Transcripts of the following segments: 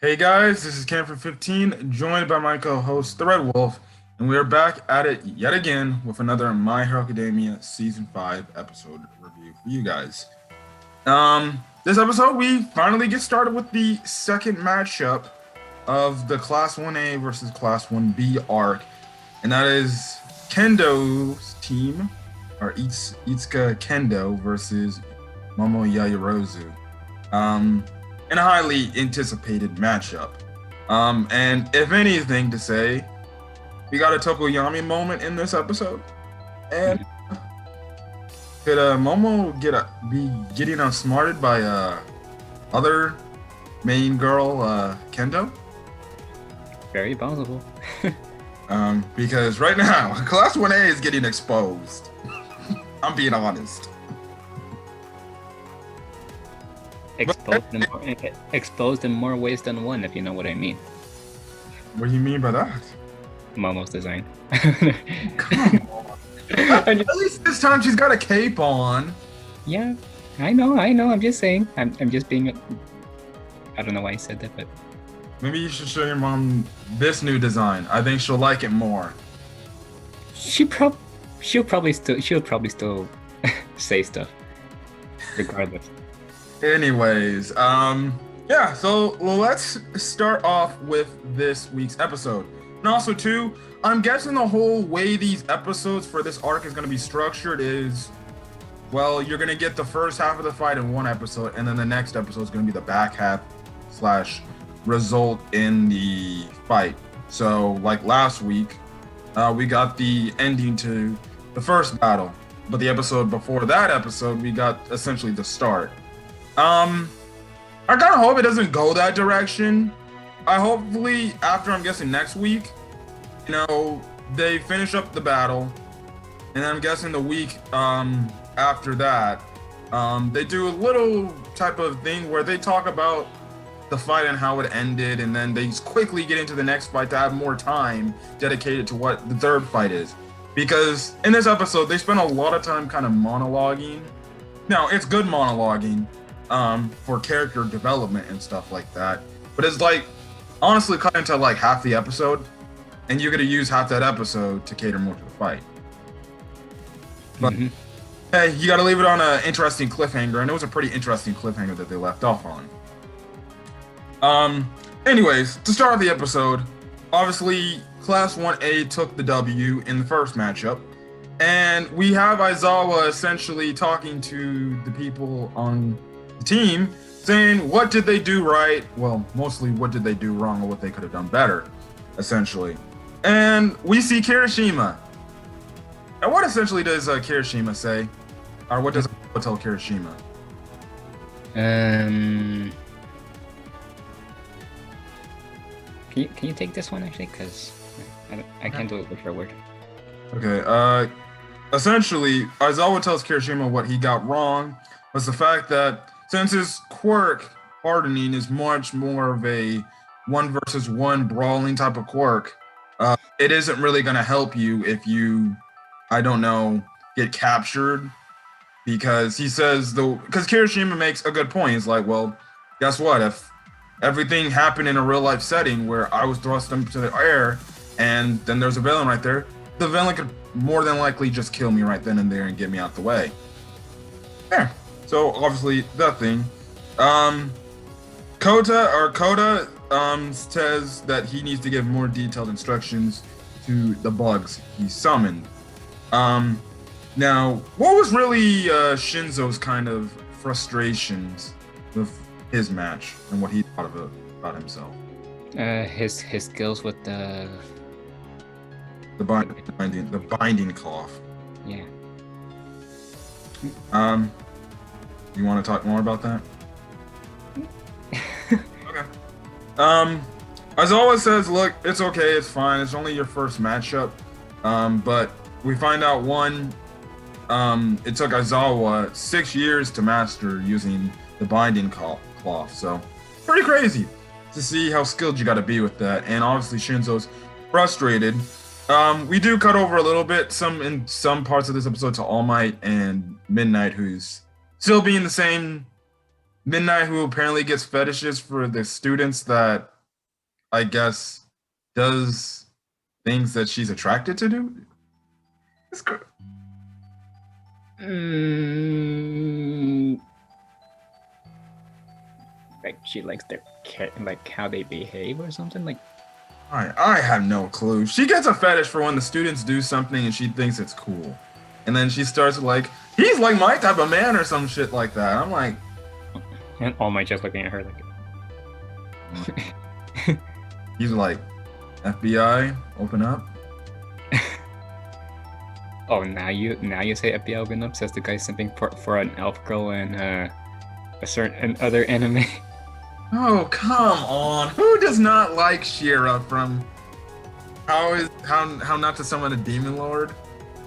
Hey guys, this is Cam from 15, joined by my co-host, the Red Wolf, and we are back at it yet again with another My Hero Academia Season 5 episode review for you guys. This episode, we finally get started with the second matchup of the Class 1A versus Class 1B arc, and that is Kendo's team, or Itsuka Kendo versus Momo Yaoyorozu. In a highly anticipated matchup. And if anything to say, we got a Tokoyami moment in this episode. And could Momo be getting outsmarted by other main girl Kendo? Very possible. Because right now, Class 1A is getting exposed. I'm being honest. Exposed in more ways than one, if you know what I mean. What do you mean by that? Momo's design. Come on. At least this time she's got a cape on. Yeah, I know. I'm just saying. I'm just being. I don't know why I said that, but Maybe you should show your mom this new design. I think she'll like it more. she'll probably still say stuff, regardless. Anyways, yeah, so let's start off with this week's episode. And also, too, I'm guessing the whole way these episodes for this arc is going to be structured is, well, you're going to get the first half of the fight in one episode, and then the next episode is going to be the back half / result in the fight. So, like last week, we got the ending to the first battle, but the episode before that episode, we got essentially the start. I kind of hope it doesn't go that direction. Hopefully, after I'm guessing next week, they finish up the battle, and then I'm guessing the week after that, they do a little type of thing where they talk about the fight and how it ended, and then they just quickly get into the next fight to have more time dedicated to what the third fight is. Because in this episode, they spend a lot of time kind of monologuing. Now, it's good monologuing for character development and stuff like that. But it's like, honestly, cut into like half the episode, and you're gonna use half that episode to cater more to the fight. But hey, you gotta leave it on an interesting cliffhanger, and it was a pretty interesting cliffhanger that they left off on. Anyways, to start the episode, obviously, Class 1A took the W in the first matchup, and we have Aizawa essentially talking to the people on the team, saying what did they do right, well, mostly what did they do wrong or what they could have done better, essentially. And we see Kirishima. And what essentially does Kirishima say? Or what does I tell Kirishima? Can you take this one actually? Because I can't do it word for word. Okay. Essentially, Aizawa tells Kirishima what he got wrong was the fact that since his quirk hardening is much more of a 1-versus-1 brawling type of quirk, it isn't really going to help you if you, I don't know, get captured. Because he says, because Kirishima makes a good point. He's like, well, guess what? If everything happened in a real life setting where I was thrust into the air and then there's a villain right there, the villain could more than likely just kill me right then and there and get me out the way. Yeah. So obviously that thing. Koda says that he needs to give more detailed instructions to the bugs he summoned. Now, what was really Shinzo's kind of frustrations with his match and what he thought about himself? His skills with the binding cloth. Yeah. You want to talk more about that? Okay. Aizawa says, look, it's okay, it's fine, it's only your first matchup. But we find out it took Aizawa 6 years to master using the binding cloth. So pretty crazy to see how skilled you got to be with that. And obviously Shinzo's frustrated. We do cut over a little bit in some parts of this episode to All Might and Midnight, who's still being the same Midnight, who apparently gets fetishes for the students that I guess, does things that she's attracted to do. It's good. Like she likes their like how they behave or something. Like I have no clue. She gets a fetish for when the students do something and she thinks it's cool, and then she starts like, he's like my type of man or some shit like that. I'm like, and All Might just looking at her like. he's like, FBI, open up. Oh, now you say FBI open up, says the guy simping for an elf girl and a certain other anime. Oh, come on. Who does not like Shira from How Not to Summon a Demon Lord?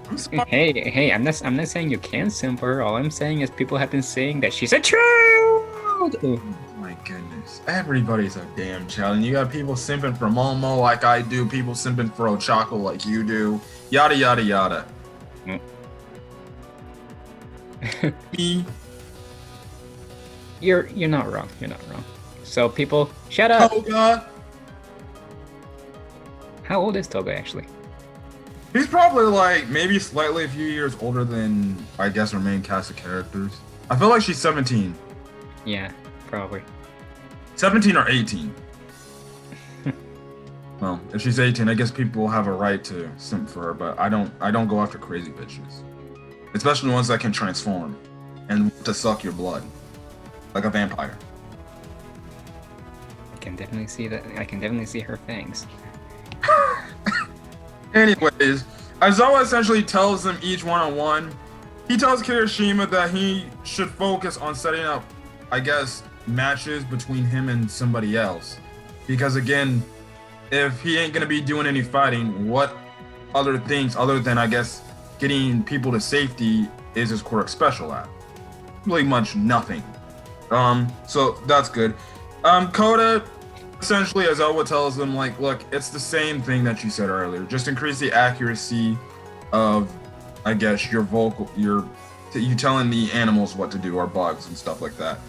I'm sorry. Hey, I'm not saying you can simp for her. All I'm saying is people have been saying that she's a child. Oh my goodness. Everybody's a damn child. And you got people simping for Momo like I do, people simping for Ochako like you do. Yada yada yada. Me. You're not wrong. You're not wrong. So people, shut up. Toga. How old is Toga actually? He's probably like maybe slightly a few years older than I guess our main cast of characters. I feel like she's 17. Yeah, probably. 17 or 18. Well, if she's 18, I guess people have a right to simp for her, but I don't go after crazy bitches. Especially ones that can transform and to suck your blood. Like a vampire. I can definitely see that. I can definitely see her fangs. Anyways, Aizawa essentially tells them each one-on-one. He tells Kirishima that he should focus on setting up, I guess, matches between him and somebody else. Because again, if he ain't gonna be doing any fighting, what other things other than, I guess, getting people to safety is his quirk special at? Really much nothing. So that's good. Koda, essentially, as Elwa tells them, like, look, it's the same thing that you said earlier. Just increase the accuracy of, I guess, you telling the animals what to do, or bugs and stuff like that.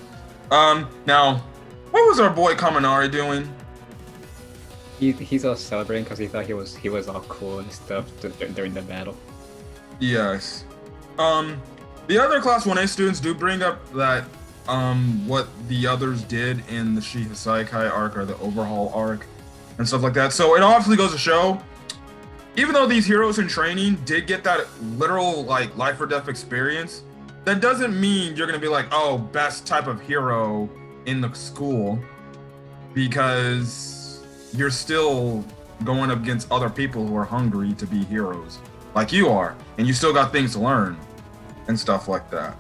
Now, what was our boy Kaminari doing? He's all celebrating because he thought he was all cool and stuff during the battle. Yes. The other Class 1A students do bring up that what the others did in the Shiha Saikai arc or the overhaul arc and stuff like that. So it obviously goes to show, even though these heroes in training did get that literal like life or death experience, that doesn't mean you're gonna be like, oh, best type of hero in the school, because you're still going up against other people who are hungry to be heroes like you are, and you still got things to learn and stuff like that.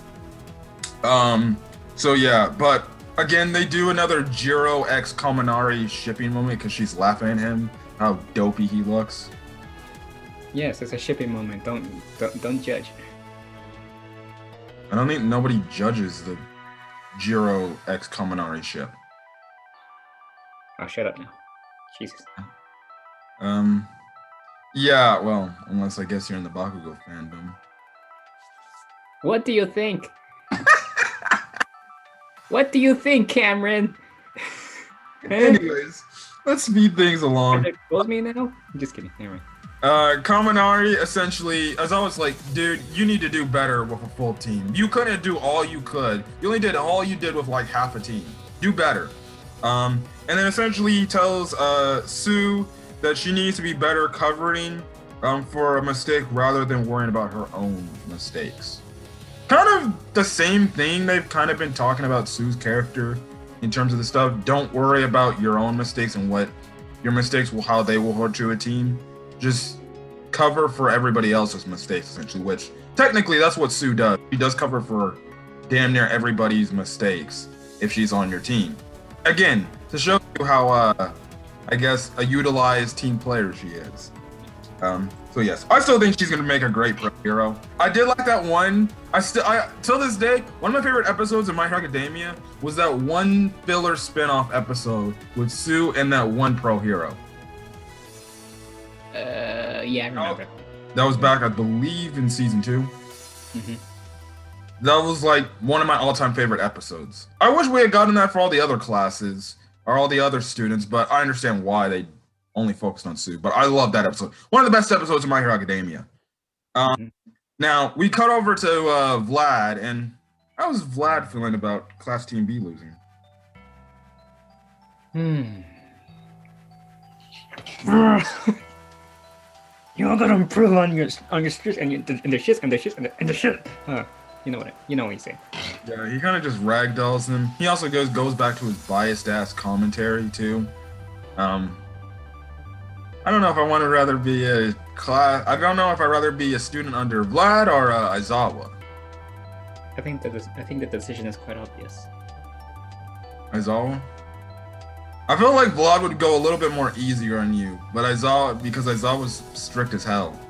So yeah, but again, they do another Jiro x Kaminari shipping moment because she's laughing at him, how dopey he looks. Yes, it's a shipping moment. Don't judge. I don't think nobody judges the Jiro x Kaminari ship. Oh, shut up now. Jesus. Yeah, well, unless I guess you're in the Bakugo fandom. What do you think? What do you think, Cameron? Anyways, let's speed things along. Expose me now? I'm just kidding. Never mind. Kaminari essentially, as I was like, dude, you need to do better with a full team. You couldn't do all you could. You only did all you did with like half a team. Do better. And then essentially he tells Sue that she needs to be better covering for a mistake rather than worrying about her own mistakes. Kind of the same thing they've kind of been talking about Sue's character in terms of the stuff. Don't worry about your own mistakes and what your mistakes will, how they will hurt you a team. Just cover for everybody else's mistakes, essentially, which technically that's what Sue does. She does cover for damn near everybody's mistakes if she's on your team. Again, to show you how, I guess, a utilized team player she is. So yes, I still think she's gonna make a great pro hero. I did like that one. Till this day, one of my favorite episodes of My Hero Academia was that one filler spin-off episode with Sue and that one pro hero. Yeah, I remember. That was back, I believe, in season 2. Mm-hmm. That was like one of my all-time favorite episodes. I wish we had gotten that for all the other classes, are all the other students, but I understand why they only focused on Sue. But I love that episode. One of the best episodes of My Hero Academia. Mhm. Now we cut over to Vlad, and how was Vlad feeling about Class Team B losing? You gotta improve on your shit and the shit. You know what you say. Yeah, he kind of just ragdolls him. He also goes back to his biased ass commentary too. I don't know if I want to rather be a class. I don't know if I'd rather be a student under Vlad or Aizawa. I think the decision is quite obvious. Aizawa. I feel like Vlad would go a little bit more easier on you, but because Aizawa was strict as hell.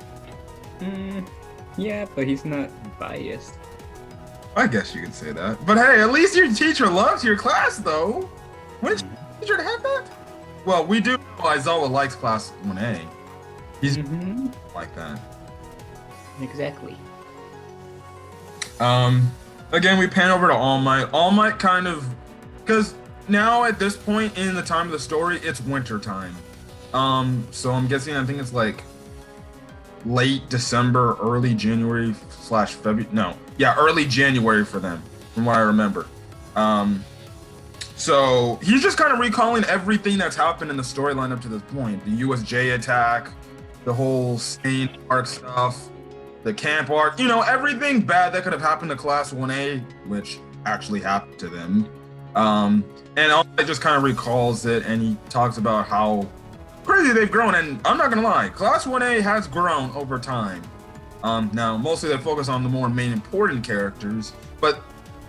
Yeah, but he's not biased. I guess you could say that. But hey, at least your teacher loves your class, though. Wouldn't your teacher have that? Well, we do know Aizawa likes Class 1A. He's like that. Exactly. Again, we pan over to All Might. All Might kind of... Because now, at this point in the time of the story, it's winter time. So I'm guessing, I think it's like late December, early January / February. No, yeah, early January for them, from what I remember. So he's just kind of recalling everything that's happened in the storyline up to this point. The USJ attack, the whole Stain arc stuff, the camp arc, everything bad that could have happened to Class 1A, which actually happened to them. And All Might just kind of recalls it, and he talks about how crazy they've grown. And I'm not gonna lie, Class 1A has grown over time. Now mostly they focus on the more main important characters, but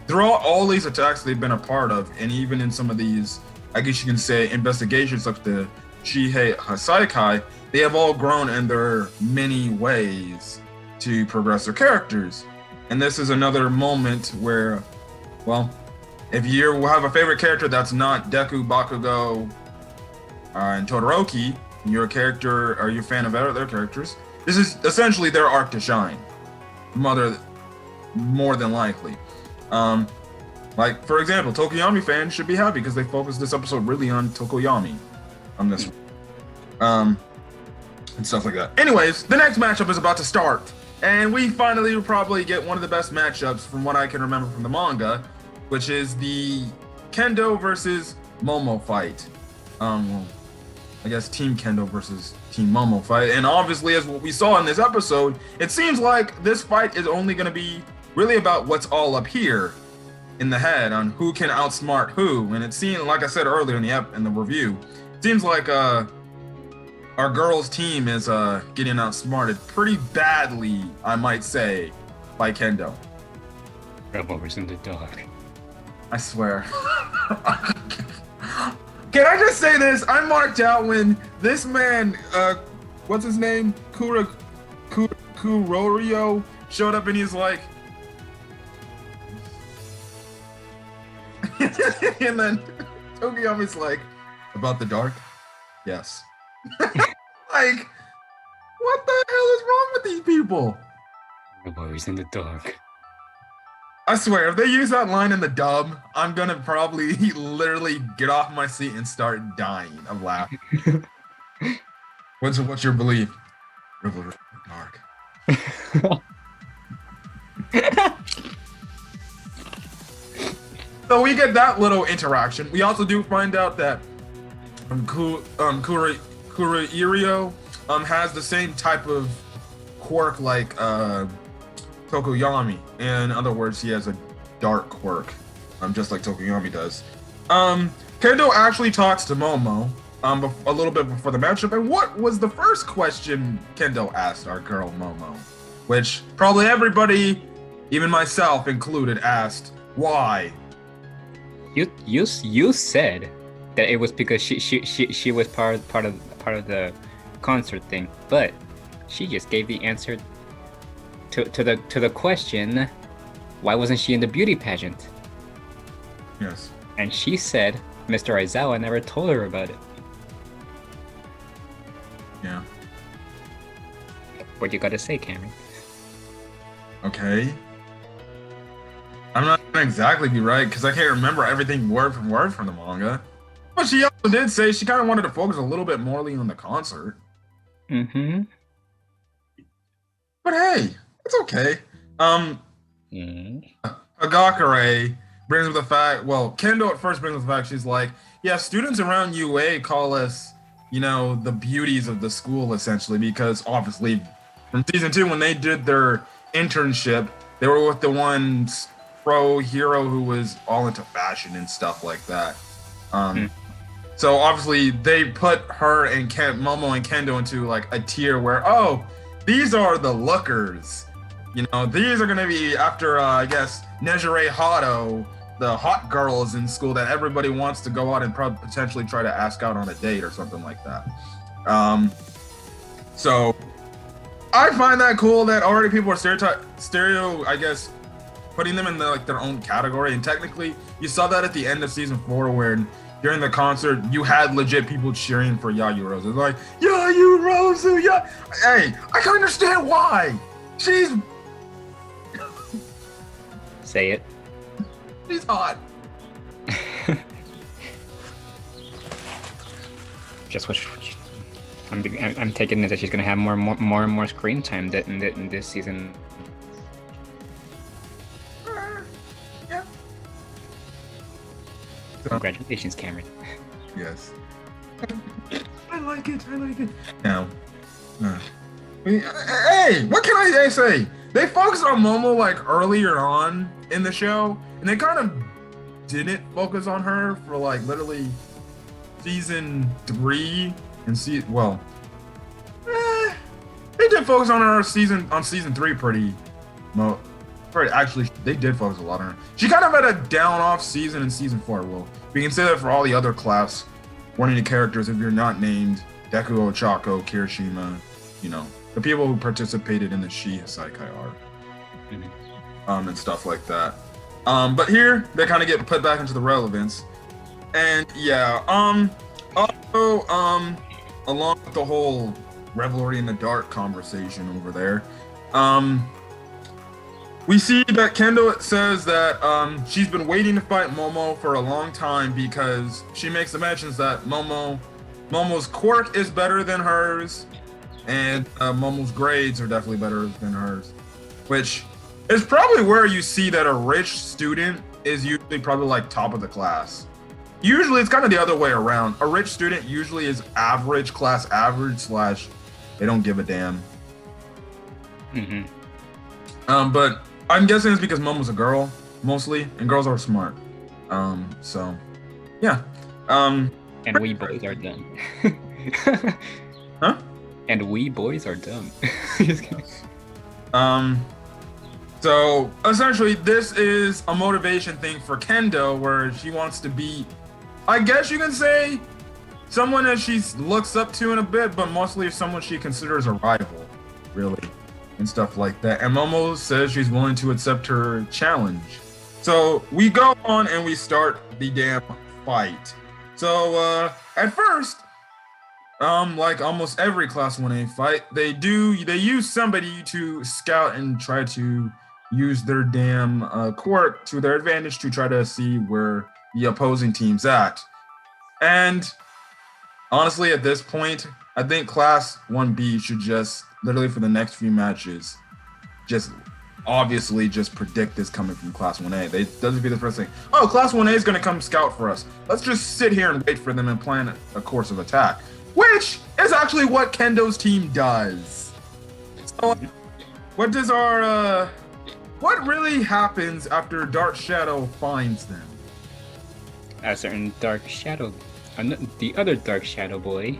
throughout all these attacks they've been a part of, and even in some of these, I guess you can say, investigations like the Shihei Hasaikai, they have all grown in their many ways to progress their characters. And this is another moment where, well, if you have a favorite character that's not Deku, Bakugo, and Todoroki, you're a character, or you're a fan of other characters, this is essentially their arc to shine. More than likely. Like, for example, Tokoyami fans should be happy because they focused this episode really on Tokoyami. On this one. And stuff like that. Anyways, the next matchup is about to start. And we finally will probably get one of the best matchups from what I can remember from the manga, which is the Kendo versus Momo fight. Well, I guess Team Kendo versus Team Momo fight. And obviously, as what we saw in this episode, it seems like this fight is only going to be really about what's all up here in the head on who can outsmart who. And it seemed, like I said earlier in the review, it seems like our girls' team is getting outsmarted pretty badly, I might say, by Kendo. Rebels in the dark. I swear. Can I just say this? I marked out when this man, what's his name? Kurorio showed up and he's like, and then Tokoyami's like, about the dark? Yes. Like, what the hell is wrong with these people? Rebels in the dark. I swear, if they use that line in the dub, I'm gonna probably literally get off my seat and start dying of laughing. What's your belief? River in the dark. So we get that little interaction. We also do find out that Kuroirio has the same type of quirk like Tokoyami. In other words, he has a dark quirk, just like Tokoyami does. Kendo actually talks to Momo a little bit before the matchup, and what was the first question Kendo asked our girl Momo? Which probably everybody, even myself included, asked, why? You said that it was because she was part of the concert thing, but she just gave the answer to the question, why wasn't she in the beauty pageant? Yes. And she said Mr. Aizawa never told her about it. Yeah. What you gotta say, Cameron? Okay. I'm not gonna exactly be right because I can't remember everything word from the manga. But she also did say she kind of wanted to focus a little bit more on the concert. Mm-hmm. But hey, it's okay. Hagakure brings up the fact, well, Kendo at first brings up the fact, she's like, yeah, students around UA call us, the beauties of the school, essentially, because obviously from season 2, when they did their internship, they were with the one pro hero who was all into fashion and stuff like that. So obviously they put her and Momo and Kendo into like a tier where, oh, these are the lookers. These are going to be after, I guess, Nejire Hato, the hot girls in school that everybody wants to go out and potentially try to ask out on a date or something like that. So I find that cool that already people are I guess, putting them in their own category. And technically, you saw that at the end of season 4 where during the concert, you had legit people cheering for Yayurozu. It's like, Yayurozu, yeah. Hey, I can understand why. She's Say it. She's hot. Just what I'm taking it that she's gonna have more and more screen time in this season. Yeah. Congratulations, Cameron. Yes. I like it. Now, hey, what can I say? They focused on Momo like earlier on in the show, and they kind of didn't focus on her for like literally season 3 and they did focus on her season 3 pretty. Actually, they did focus a lot on her. She kind of had a down-off season in season 4. Well, we can say that for all the other class 180 characters if you're not named Deku Ochako, Kirishima, the people who participated in the Shi Saikai arc. And stuff like that. But here, they kind of get put back into the relevance. And yeah, also, along with the whole Revelry in the Dark conversation over there, we see that Kendo says that she's been waiting to fight Momo for a long time because she makes the mentions that Momo's quirk is better than hers, and Momo's grades are definitely better than hers, which is probably where you see that a rich student is usually probably like top of the class. Usually it's kind of the other way around. A rich student usually is average class average / they don't give a damn. But I'm guessing it's because Momo's a girl mostly, and girls are smart. So yeah. And we boys are dumb. Huh? And we boys are dumb. So essentially this is a motivation thing for Kendo where she wants to be, I guess you can say, someone that she looks up to in a bit, but mostly someone she considers a rival, really, and stuff like that. And Momo says she's willing to accept her challenge. So we go on and we start the damn fight. So at first, like almost every Class 1A fight, they use somebody to scout and try to use their damn quirk to their advantage to try to see where the opposing team's at. And honestly, at this point, I think Class 1B should just literally for the next few matches, just obviously just predict this coming from Class 1A. They doesn't be the first thing. Oh, Class 1A is going to come scout for us. Let's just sit here and wait for them and plan a course of attack, which is actually what Kendo's team does. So, what really happens after Dark Shadow finds them? A certain Dark Shadow, the other Dark Shadow boy.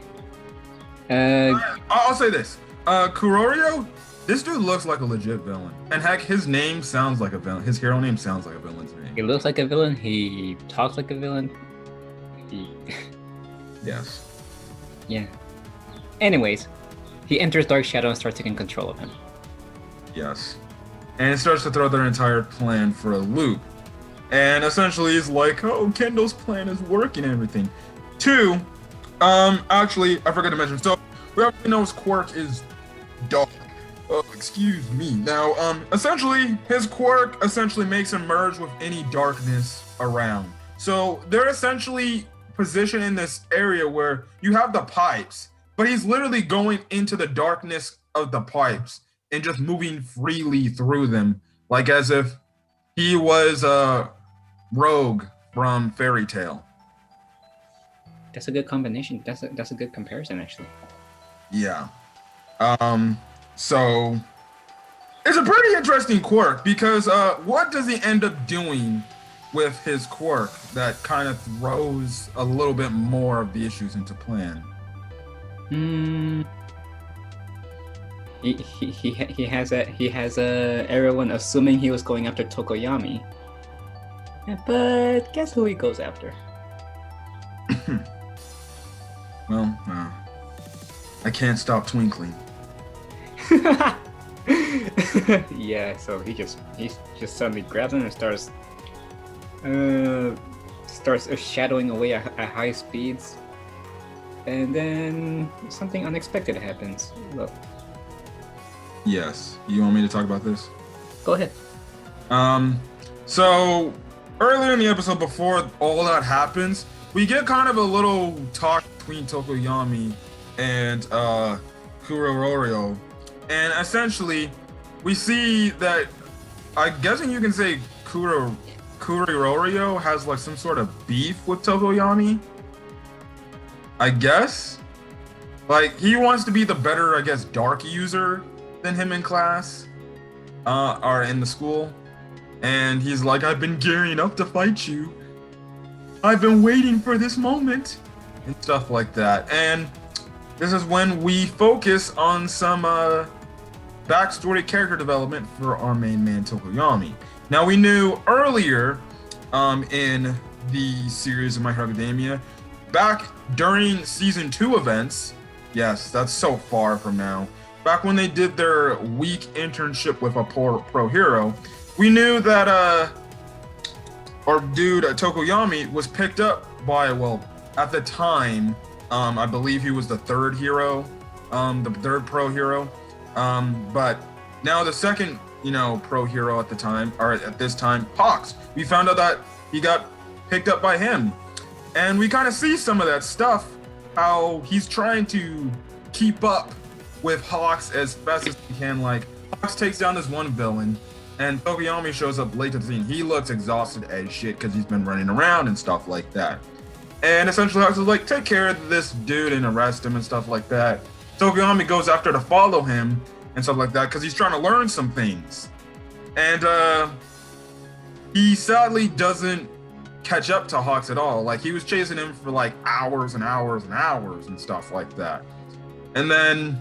I'll say this: Kurorio, this dude looks like a legit villain, and heck, his name sounds like a villain. His hero name sounds like a villain's name. He looks like a villain. He talks like a villain. Yes. Yeah. Anyways, he enters Dark Shadow and starts taking control of him. Yes. And it starts to throw their entire plan for a loop. And essentially it's like, oh, Kendo's plan is working and everything. 2, actually, I forgot to mention, so we already know his quirk is dark. Oh, excuse me. Now, essentially, his quirk essentially makes him merge with any darkness around. So they're essentially position in this area where you have the pipes, but he's literally going into the darkness of the pipes and just moving freely through them, like as if he was a rogue from Fairy Tale. That's a good combination. That's a good comparison, actually. Yeah. So it's a pretty interesting quirk because what does he end up doing with his quirk that kind of throws a little bit more of the issues into plan? He has everyone assuming he was going after Tokoyami, but guess who he goes after? Well, I can't stop twinkling. Yeah, so he just suddenly grabs him and starts shadowing away at high speeds, and then something unexpected happens. Look. Yes, you want me to talk about this? Go ahead. So earlier in the episode, before all that happens, we get kind of a little talk between Tokoyami and Kurororio, and essentially we see that, I'm guessing you can say Kurororio has like some sort of beef with Tokoyami. I guess, like, he wants to be the better, I guess, dark user than him in class, or in the school, and he's like, I've been gearing up to fight you. I've been waiting for this moment, and stuff like that. And this is when we focus on some backstory character development for our main man, Tokoyami. Now, we knew earlier in the series of My Hero Academia, back during season 2 events, yes, that's so far from now, back when they did their week internship with a pro hero, we knew that our dude Tokoyami was picked up by, well, at the time, I believe he was the third hero, the third pro hero, but now the second, pro hero at the time, or at this time, Hawks. We found out that he got picked up by him, and we kind of see some of that stuff, how he's trying to keep up with Hawks as best as he can. Like, Hawks takes down this one villain, and Tokoyami shows up late to the scene. He looks exhausted as shit because he's been running around and stuff like that. And essentially Hawks is like, take care of this dude and arrest him and stuff like that. Tokoyami goes after to follow him and stuff like that because he's trying to learn some things. And he sadly doesn't catch up to Hawks at all. Like, he was chasing him for like hours and hours and hours and stuff like that. And then,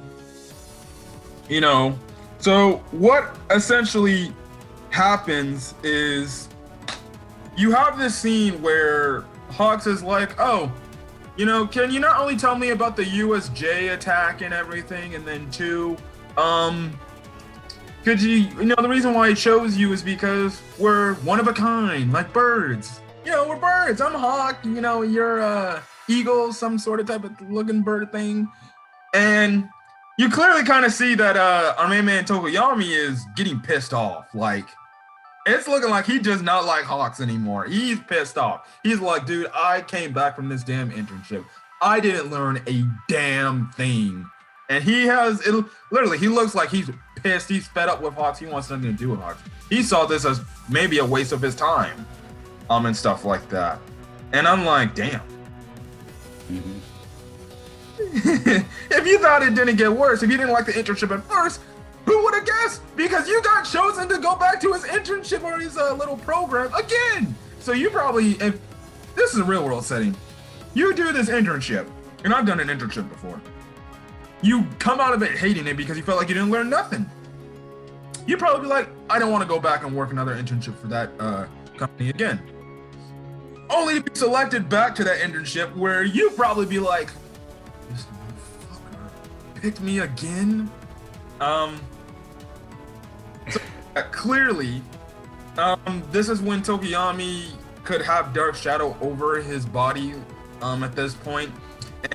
so what essentially happens is you have this scene where Hawks is like, oh, can you not only tell me about the USJ attack and everything, and then two, could you, the reason why I chose you is because we're one of a kind, like birds. We're birds. I'm a hawk, you're a eagle, some sort of type of looking bird thing. And you clearly kind of see that our main man Tokoyami is getting pissed off. Like, it's looking like he does not like Hawks anymore. He's pissed off. He's like, dude, I came back from this damn internship. I didn't learn a damn thing. And he looks like he's pissed. He's fed up with Hawks. He wants nothing to do with Hawks. He saw this as maybe a waste of his time, and stuff like that. And I'm like, damn. Mm-hmm. If you thought it didn't get worse, if you didn't like the internship at first, who would have guessed? Because you got chosen to go back to his internship or his little program again. So you probably, if this is a real world setting, you do this internship, and I've done an internship before. You come out of it hating it because you felt like you didn't learn nothing. You'd probably be like, I don't want to go back and work another internship for that company again. Only to be selected back to that internship where you probably be like, this motherfucker picked me again. So, clearly, this is when Tokoyami could have dark shadow over his body at this point.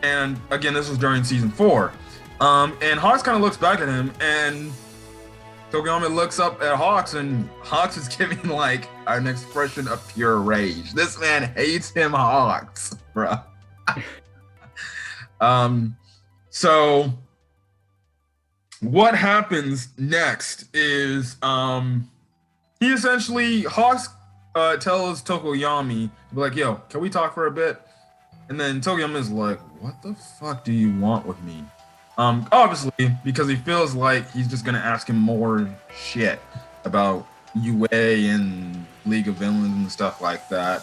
And again, this was during season 4. And Hawks kind of looks back at him, and Tokoyami looks up at Hawks, and Hawks is giving like an expression of pure rage. This man hates him, Hawks, bruh. So what happens next is he essentially Hawks tells Tokoyami, like, yo, can we talk for a bit? And then Tokoyami is like, what the fuck do you want with me? Obviously, because he feels like he's just gonna ask him more shit about UA and League of Villains and stuff like that.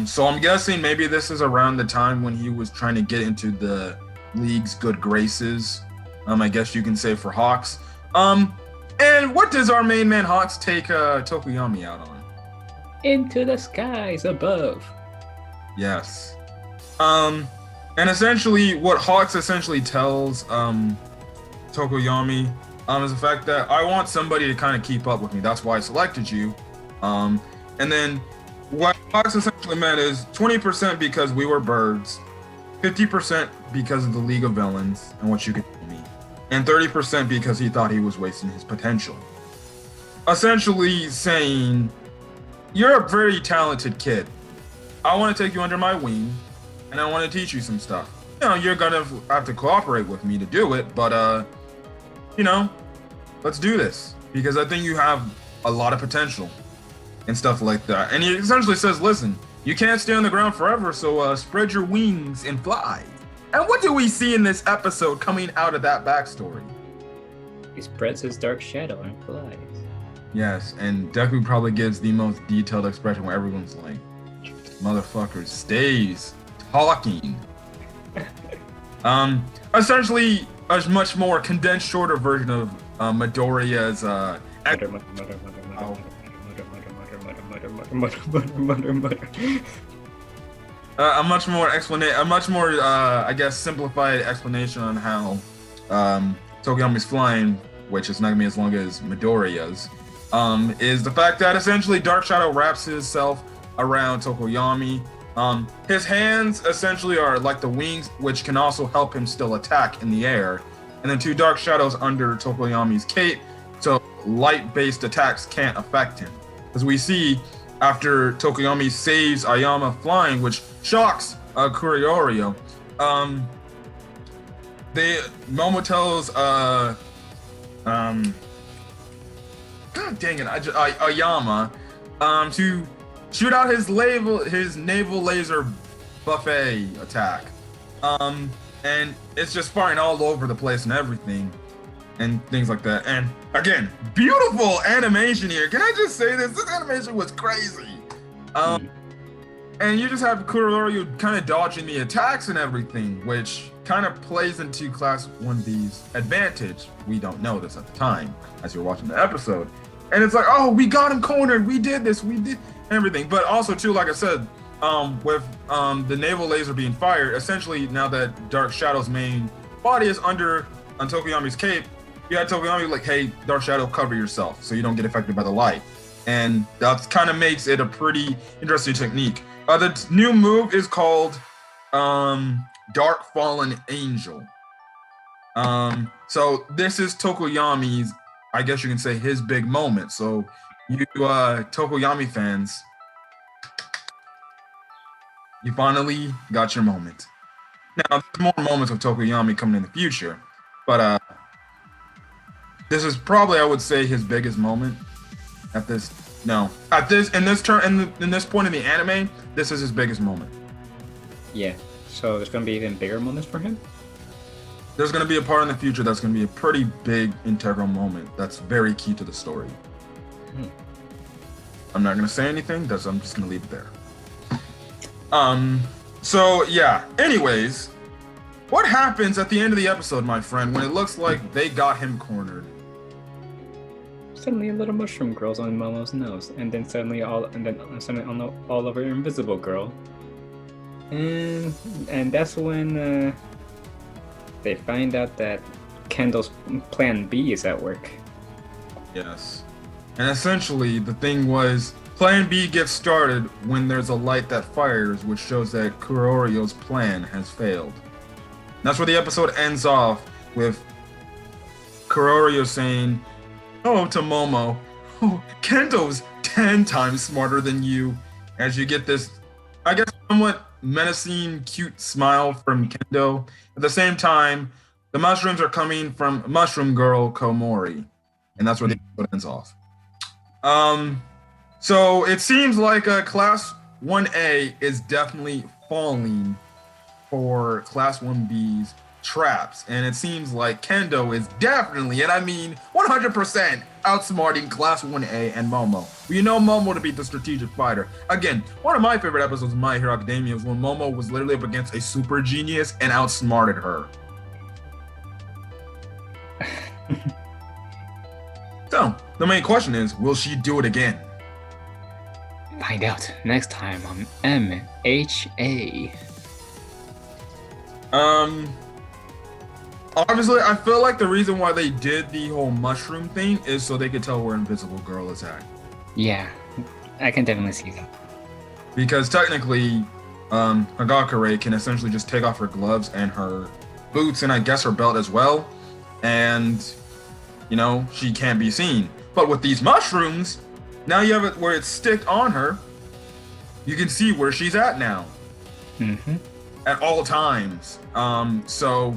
So I'm guessing maybe this is around the time when he was trying to get into the League's good graces. I guess you can say for Hawks. And what does our main man Hawks take Tokoyami out on? Into the skies above. Yes. And essentially, what Hawks essentially tells Tokoyami is the fact that I want somebody to kind of keep up with me. That's why I selected you. And then what Hawks essentially meant is 20% because we were birds, 50% because of the League of Villains and what you could do to me, and 30% because he thought he was wasting his potential. Essentially saying, you're a very talented kid. I want to take you under my wing, and I want to teach you some stuff. You know, you're gonna have to cooperate with me to do it, but you know, let's do this because I think you have a lot of potential and stuff like that. And he essentially says, listen, you can't stay on the ground forever, so spread your wings and fly. And what do we see in this episode coming out of that backstory? He spreads his dark shadow and flies. Yes, and Deku probably gives the most detailed expression where everyone's like, motherfucker stays talking. Essentially a much more condensed, shorter version of Midoriya's a much more I guess simplified explanation on how Tokoyami's flying, which is not gonna be as long as Midoriya's, is the fact that essentially Dark Shadow wraps himself around Tokoyami. His hands essentially are like the wings, which can also help him still attack in the air, and then two Dark Shadows under Tokoyami's cape, so light-based attacks can't affect him. As we see after Tokoyami saves Ayama flying, which shocks Kuroryo, Momo tells God dang it, Ayama to shoot out his naval laser buffet attack. And it's just firing all over the place and everything and things like that. And again, beautiful animation here. Can I just say this? This animation was crazy. And you just have Kuroryu kind of dodging the attacks and everything, which kind of plays into Class 1B's advantage. We don't know this at the time as you're watching the episode. And it's like, oh, we got him cornered. We did this. We did everything. But also, too, like I said, with the naval laser being fired, essentially now that Dark Shadow's main body is under Tokoyami's cape, you had Tokoyami like, hey, Dark Shadow, cover yourself so you don't get affected by the light. And that kind of makes it a pretty interesting technique. The new move is called Dark Fallen Angel. So this is Tokoyami's, I guess you can say, his big moment. So you Tokoyami fans, you finally got your moment. Now, there's more moments of Tokoyami coming in the future, but this is probably, I would say, his biggest moment at this. No, at this in this point in the anime, this is his biggest moment. Yeah. So there's gonna be even bigger moments for him. There's gonna be a part in the future that's gonna be a pretty big integral moment that's very key to the story. I'm not gonna say anything. I'm just gonna leave it there. So yeah. Anyways, what happens at the end of the episode, my friend, when it looks like they got him cornered? Suddenly, a little mushroom grows on Momo's nose, and then suddenly all over Invisible Girl, and that's when they find out that Kendo's Plan B is at work. Yes, and essentially the thing was, Plan B gets started when there's a light that fires, which shows that Kuroryo's plan has failed. And that's where the episode ends off, with Kuroryo saying, "Oh, to Momo, oh, Kendo's 10 times smarter than you," as you get this, I guess, somewhat menacing, cute smile from Kendo. At the same time, the mushrooms are coming from Mushroom Girl Komori, and that's where the episode ends off. So it seems like Class 1A is definitely falling for Class 1B's traps, and it seems like Kendo is definitely, and I mean 100%, outsmarting Class 1A and Momo. We know Momo to be the strategic fighter. Again, one of my favorite episodes of My Hero Academia was when Momo was literally up against a super genius and outsmarted her. So, the main question is, will she do it again? Find out next time on MHA. Obviously, I feel like the reason why they did the whole mushroom thing is so they could tell where Invisible Girl is at. Yeah, I can definitely see that. Because technically, Hagakure can essentially just take off her gloves and her boots and I guess her belt as well. And, you know, she can't be seen. But with these mushrooms, now you have it where it's sticked on her. You can see where she's at now. Mm-hmm. At all times. So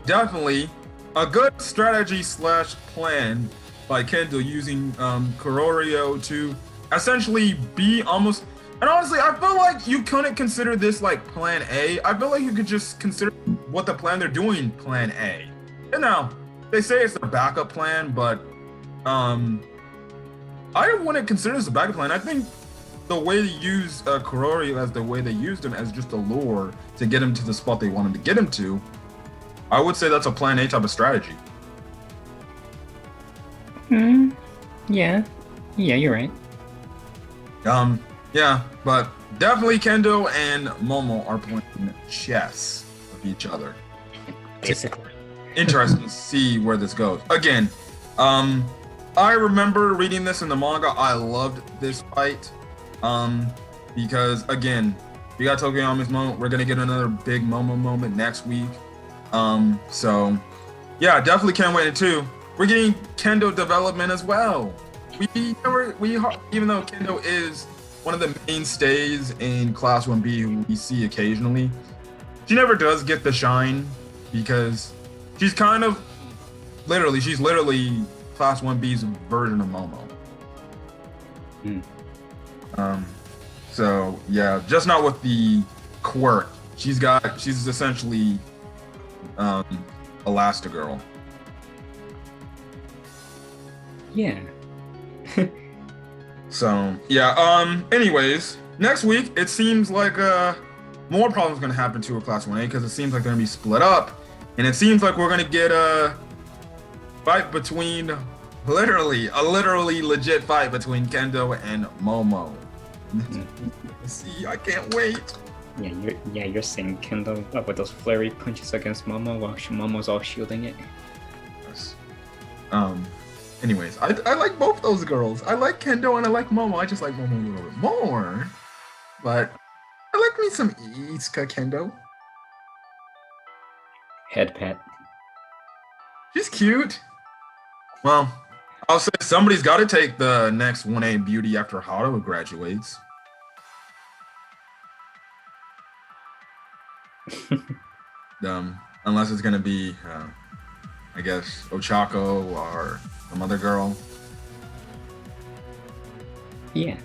definitely a good strategy slash plan by Kendo using Kororio to essentially be almost, and honestly I feel like you couldn't consider this like plan A. I feel like you could just consider what the plan they're doing plan A. And now they say it's a backup plan, but I wouldn't consider this a backup plan. I think the way they use Kororio as the way they used him as just a lure to get him to the spot they want him to get him to, I would say that's a plan A type of strategy. Yeah, you're right. Yeah, but definitely Kendo and Momo are playing chess with each other. Basically. Interesting to see where this goes. Again, I remember reading this in the manga. I loved this fight. Because again, we got Tokoyami's moment. We're gonna get another big Momo moment next week. So yeah, definitely can't wait. Too, we're getting Kendo development as well. Even though Kendo is one of the mainstays in Class 1B who we see occasionally, she never does get the shine because she's kind of she's literally Class 1B's version of Momo. So yeah, just not with the quirk. She's essentially Elastigirl. Yeah. So yeah, anyways, next week it seems like more problems gonna happen to a Class 1A because it seems like they're gonna be split up, and it seems like we're gonna get a fight between a literally legit fight between Kendo and Momo. See, I can't wait. You're saying Kendo with those flurry punches against Momo while Momo's all shielding it. Yes. Anyways, I like both those girls. I like Kendo and I like Momo. I just like Momo a little bit more. But I like me some Itsuka Kendo. Head pet. She's cute. Well, I'll say somebody's got to take the next 1A beauty after Haru graduates. Unless it's gonna be, I guess, Ochako or some other girl. Yeah.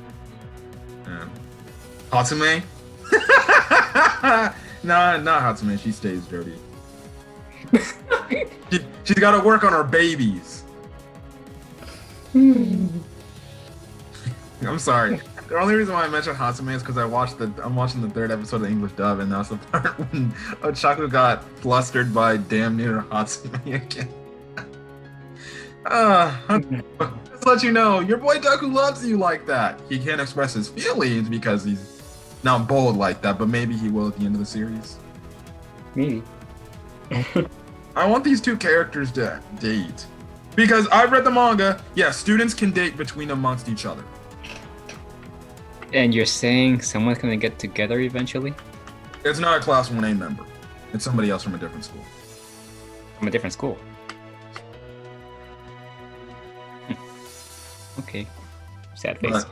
Hatsume? Nah, not Hatsume. She stays dirty. She's got to work on her babies. I'm sorry. The only reason why I mentioned Hatsume is because I'm watching the third episode of the English dub, and that's the part when Ochako got flustered by damn near Hatsume again. Just let you know, your boy Deku loves you like that. He can't express his feelings because he's not bold like that, but maybe he will at the end of the series. Maybe. I want these two characters to date. Because I've read the manga, yeah, students can date between amongst each other. And you're saying someone's gonna get together eventually? It's not a Class 1A member. It's somebody else from a different school. From a different school? Okay. Sad face. But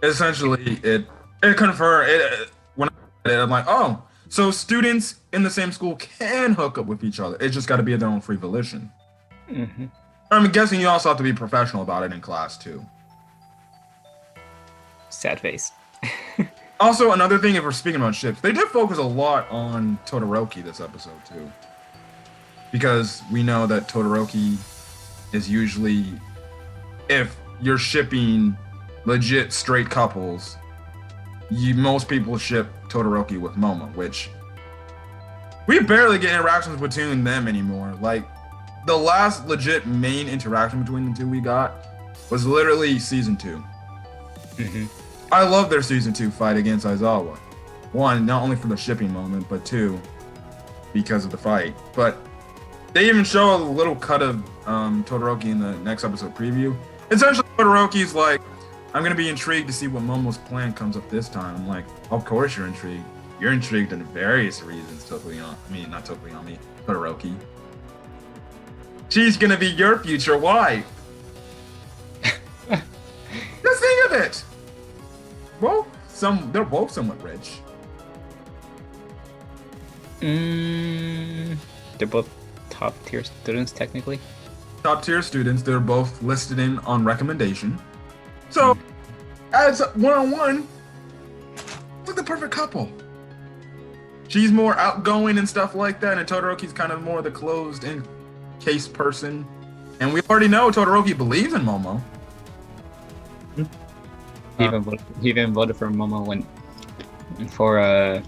essentially, it confirmed it when I And I'm like, oh, so students in the same school can hook up with each other. It's just got to be at their own free volition. Mm-hmm. I'm guessing you also have to be professional about it in class too. Sad face. Also, another thing, if we're speaking about ships, they did focus a lot on Todoroki this episode too, because we know that Todoroki is usually, if you're shipping legit straight couples, most people ship Todoroki with Momo, which we barely get interactions between them anymore. Like, the last legit main interaction between the two we got was literally season 2. Mm-hmm. I love their season 2 fight against Aizawa. One, not only for the shipping moment, but two, because of the fight. But they even show a little cut of Todoroki in the next episode preview. Essentially, Todoroki's like, I'm gonna be intrigued to see what Momo's plan comes up this time. I'm like, of course you're intrigued. You're intrigued in various reasons, Todoroki. She's gonna be your future wife. Just think of it. Well, they're both somewhat rich. They're both top tier students, technically. Top tier students. They're both listed in on recommendation. So, as one-on-one, look, the perfect couple. She's more outgoing and stuff like that, and Todoroki's kind of more the closed-in case person. And we already know Todoroki believes in Momo. He even voted for Momo for a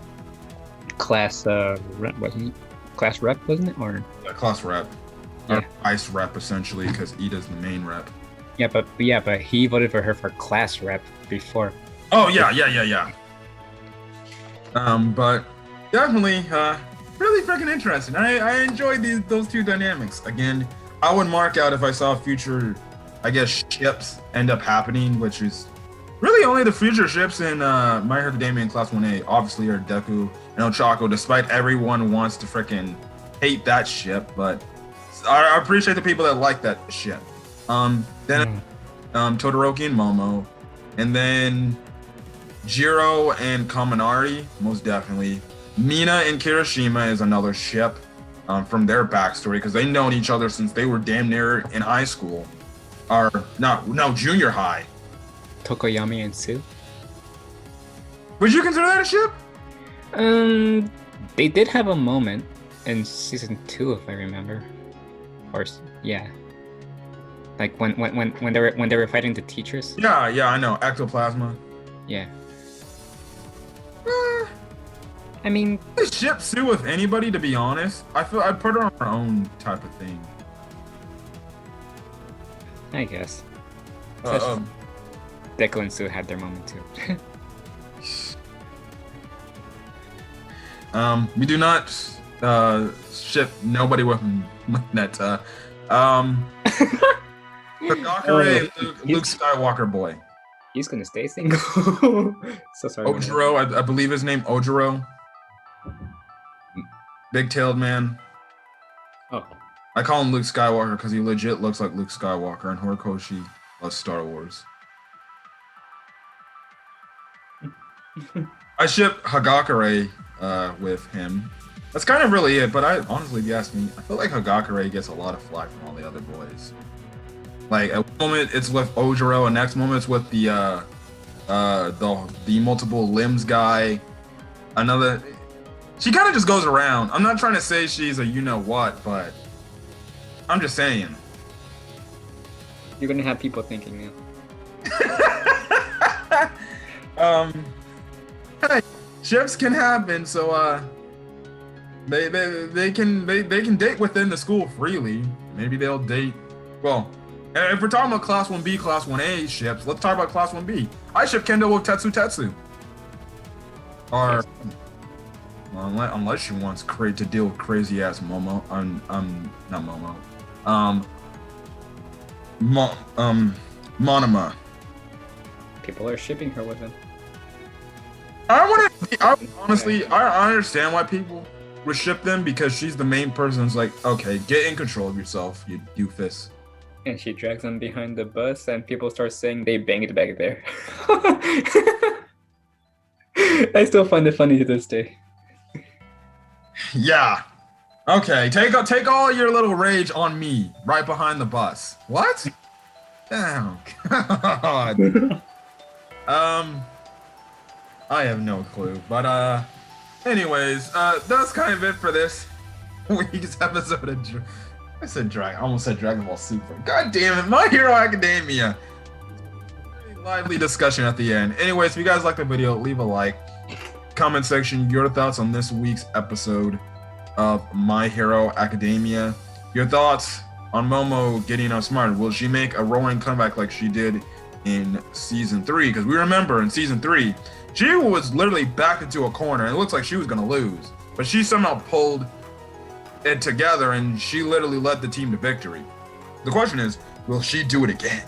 class rep, wasn't he? Class rep, wasn't it? Or class rep. Yeah. Or vice rep, essentially, because Ida's the main rep. Yeah, but he voted for her for class rep before. Oh yeah. But definitely, really freaking interesting. I enjoyed those two dynamics. Again, I would mark out if I saw future, I guess, ships end up happening, which is really only the future ships in My Hero Academia in Class 1A. Obviously, are Deku and Ochako, despite everyone wants to freaking hate that ship, but I appreciate the people that like that ship. Then Todoroki and Momo, and then Jiro and Kaminari, most definitely. Mina and Kirishima is another ship from their backstory, because they've known each other since they were damn near in high school. Or, no, junior high. Tokoyami and Sue. Would you consider that a ship? They did have a moment in season 2, if I remember. Or yeah. Like when they were fighting the teachers. Yeah, I know. Ectoplasma. Yeah. I mean, the ship Sue with anybody, to be honest. I feel I'd put her on her own type of thing. I guess. Deku and Sue had their moment too. We do not ship nobody with Netta. Hagakure and Luke Skywalker boy. He's gonna stay single. So sorry. Ojiro, I believe his name Ojiro. Big-tailed man. Oh. I call him Luke Skywalker because he legit looks like Luke Skywalker, and Horikoshi loves Star Wars. I ship Hagakure with him. That's kind of really it, but honestly, if you ask me, I feel like Hagakure gets a lot of flack from all the other boys. Like, at one moment it's with Ojiro, and next moment it's with the multiple limbs guy. She kind of just goes around. I'm not trying to say she's a you-know-what, but I'm just saying. You're gonna have people thinking now. Hey, ships can happen, so they can date within the school freely. Maybe they'll date. Well, if we're talking about Class 1B, Class 1A ships, let's talk about Class 1B. I ship Kendo with Tetsu. Or unless she wants to deal with crazy ass Momo. Not Momo. Monoma. People are shipping her with him. Honestly, I understand why people would ship them, because she's the main person who's like, okay, get in control of yourself, you doofus. And she drags him behind the bus, and people start saying they banged back there. I still find it funny to this day. Yeah. Okay, take all your little rage on me, right behind the bus. What? Oh, God. I have no clue. But, anyways, that's kind of it for this week's episode of... I almost said Dragon Ball Super. God damn it, My Hero Academia. Very lively discussion at the end. Anyways, if you guys like the video, leave a like. Comment section, your thoughts on this week's episode of My Hero Academia. Your thoughts on Momo getting outsmarted. Will she make a roaring comeback like she did in season 3? Because we remember in season 3, she was literally backed into a corner and it looks like she was going to lose. But she somehow pulled it together and she literally led the team to victory. The question is, will she do it again?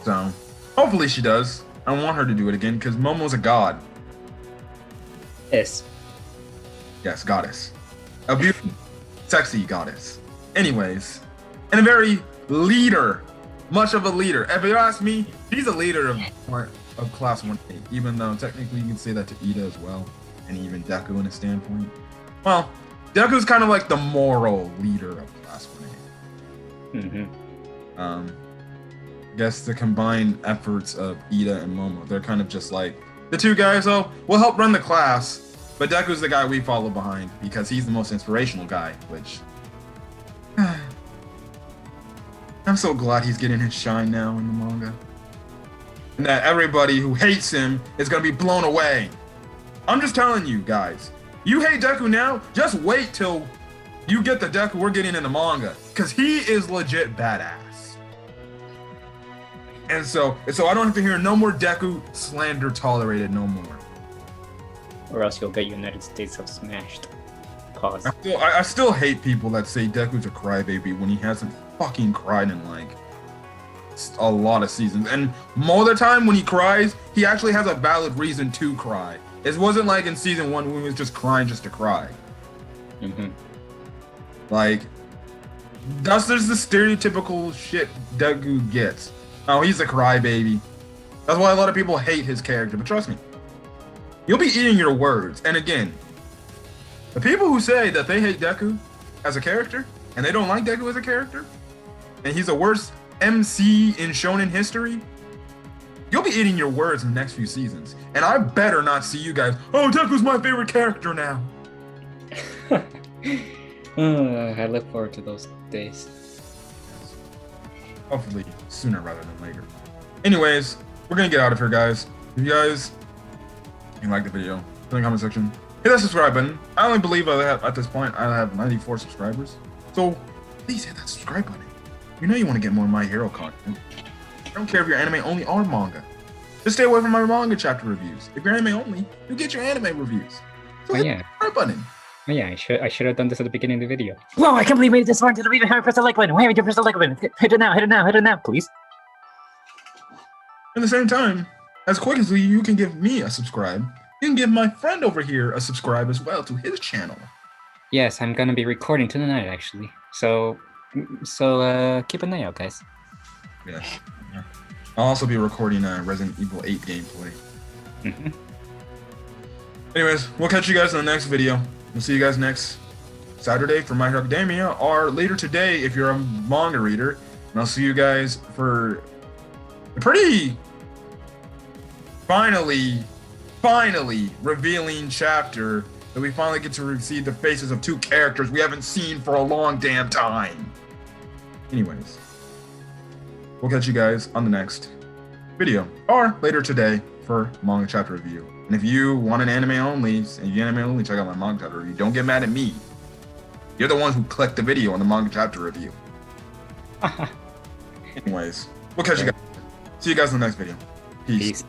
So hopefully she does. I want her to do it again because Momo's a god. Yes. Yes, goddess. A beautiful, sexy goddess. Anyways, and a very leader, much of a leader. If you ask me, she's a leader of Class 1A, even though technically you can say that to Ida as well, and even Deku in a standpoint. Well, Deku's kind of like the moral leader of Class 1A. Mm-hmm. I guess the combined efforts of Ida and Momo, they're kind of just like the two guys. Oh, we'll help run the class, but Deku's the guy we follow behind because he's the most inspirational guy. Which I'm so glad he's getting his shine now in the manga, and that everybody who hates him is gonna be blown away. I'm just telling you guys, you hate Deku now, just wait till you get the Deku we're getting in the manga, because he is legit badass. And so I don't have to hear no more Deku slander tolerated no more. Or else you'll get United States of smashed. Pause. I still hate people that say Deku's a crybaby when he hasn't fucking cried in like a lot of seasons. And more of the time when he cries, he actually has a valid reason to cry. It wasn't like in season 1 when he was just crying just to cry. Mm-hmm. Like, there's the stereotypical shit Deku gets. Oh, he's a crybaby. That's why a lot of people hate his character. But trust me, you'll be eating your words. And again, the people who say that they hate Deku as a character, and they don't like Deku as a character, and he's the worst MC in shonen history, you'll be eating your words in the next few seasons. And I better not see you guys, oh, Deku's my favorite character now. I look forward to those days. Hopefully sooner rather than later. Anyways, we're gonna get out of here, guys. If you guys like the video, put in the comment section, hit that subscribe button. I only believe at this point I have 94 subscribers. So please hit that subscribe button. You know you want to get more My Hero content. I don't care if you're anime only or manga. Just stay away from my manga chapter reviews. If you're anime only, you get your anime reviews. So hit the subscribe button. Oh yeah, I should have done this at the beginning of the video. Whoa, I can't believe we made it this far into the video. Haven't pressed the like button. Why haven't you pressed the like button? Hit it now, please. At the same time, as quick as you can give me a subscribe, you can give my friend over here a subscribe as well to his channel. Yes, I'm gonna be recording tonight actually. So keep an eye out, guys. Yeah. I'll also be recording Resident Evil 8 gameplay. Mm-hmm. Anyways, we'll catch you guys in the next video. We'll see you guys next Saturday for My Hero Academia, or later today if you're a manga reader. And I'll see you guys for a pretty finally revealing chapter that we finally get to see the faces of 2 characters we haven't seen for a long damn time. Anyways, we'll catch you guys on the next video, or later today for manga chapter review. And if you want an anime only, check out my manga chapter review. Don't get mad at me. You're the ones who clicked the video on the manga chapter review. Anyways, we'll catch you guys. See you guys in the next video. Peace.